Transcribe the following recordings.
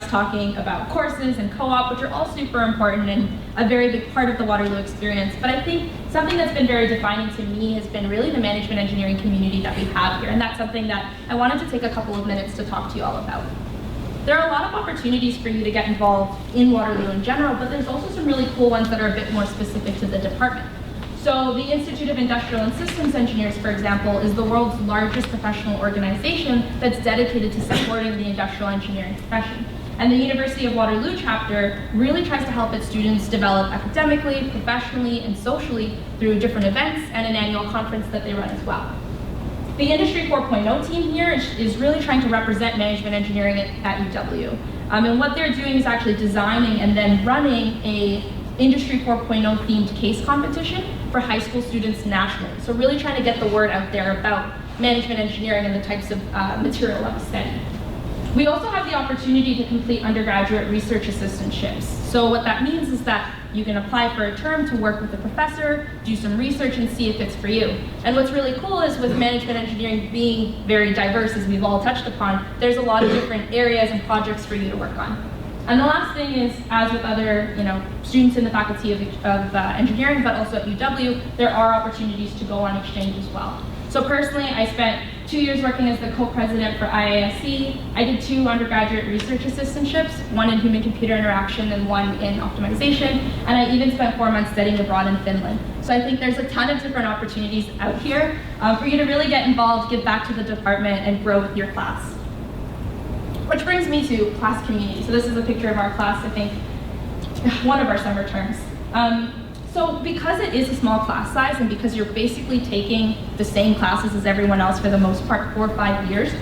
talking about courses and co-op, which are all super important and a very big part of the Waterloo experience. But I think something that's been very defining to me has been really the management engineering community that we have here. And that's something that I wanted to take a couple of minutes to talk to you all about. There are a lot of opportunities for you to get involved in Waterloo in general, but there's also some really cool ones that are a bit more specific to the department. So the Institute of Industrial and Systems Engineers, for example, is the world's largest professional organization that's dedicated to supporting the industrial engineering profession. And the University of Waterloo chapter really tries to help its students develop academically, professionally, and socially through different events and an annual conference that they run as well. The Industry 4.0 team here is really trying to represent management engineering at UW. And what they're doing is actually designing and then running a Industry 4.0 themed case competition for high school students nationally. So really trying to get the word out there about management engineering and the types of material that we study. We also have the opportunity to complete undergraduate research assistantships. So what that means is that you can apply for a term to work with a professor, do some research, and see if it's for you. And what's really cool is with management engineering being very diverse, as we've all touched upon, there's a lot of different areas and projects for you to work on. And the last thing is, as with other students in the faculty of engineering, but also at UW, there are opportunities to go on exchange as well. So personally, I spent 2 years working as the co-president for IASC. I did 2 undergraduate research assistantships, one in human-computer interaction and one in optimization, and I even spent 4 months studying abroad in Finland. So I think there's a ton of different opportunities out here for you to really get involved, give back to the department, and grow with your class. Which brings me to class community. So this is a picture of our class, I think, one of our summer terms. So because it is a small class size and because you're basically taking the same classes as everyone else for the most part 4 or 5 years,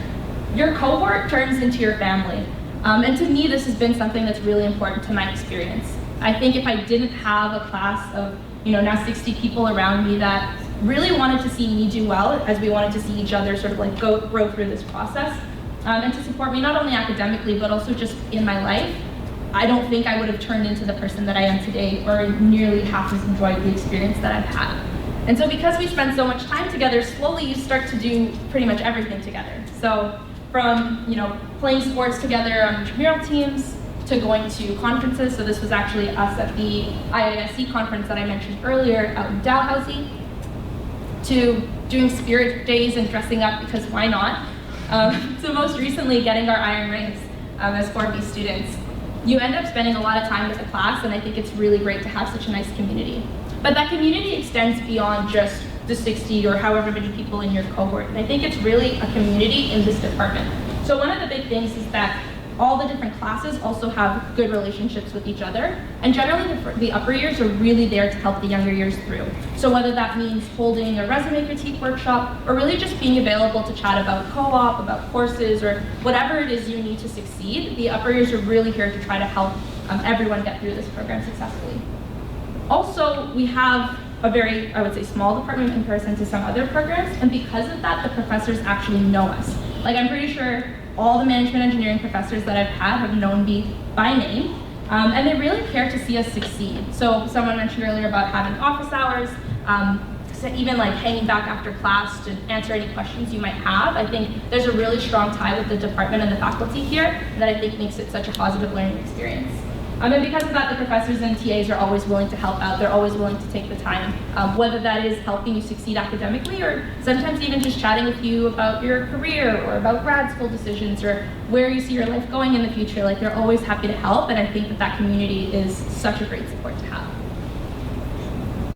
your cohort turns into your family. And to me, this has been something that's really important to my experience. I think if I didn't have a class of now 60 people around me that really wanted to see me do well, as we wanted to see each other sort of like grow through this process, and to support me not only academically, but also just in my life, I don't think I would have turned into the person that I am today or nearly half as enjoyed the experience that I've had. And so because we spend so much time together, slowly you start to do pretty much everything together. So from playing sports together on intramural teams, to going to conferences. So this was actually us at the IASC conference that I mentioned earlier out in Dalhousie, to doing spirit days and dressing up because why not? So most recently getting our iron rings as 4B students. You end up spending a lot of time with the class, and I think it's really great to have such a nice community. But that community extends beyond just the 60 or however many people in your cohort, and I think it's really a community in this department. So one of the big things is that all the different classes also have good relationships with each other, and generally the upper years are really there to help the younger years through. So whether that means holding a resume critique workshop, or really just being available to chat about co-op, about courses, or whatever it is you need to succeed, the upper years are really here to try to help everyone get through this program successfully. Also, we have a very, I would say, small department in comparison to some other programs, and because of that, the professors actually know us. Like, I'm pretty sure all the management engineering professors that I've had have known me by name, and they really care to see us succeed. So someone mentioned earlier about having office hours, so even like hanging back after class to answer any questions you might have. I think there's a really strong tie with the department and the faculty here that I think makes it such a positive learning experience. And because of that, the professors and TAs are always willing to help out. They're always willing to take the time, whether that is helping you succeed academically or sometimes even just chatting with you about your career or about grad school decisions or where you see your life going in the future. Like, they're always happy to help, and I think that that community is such a great support to have.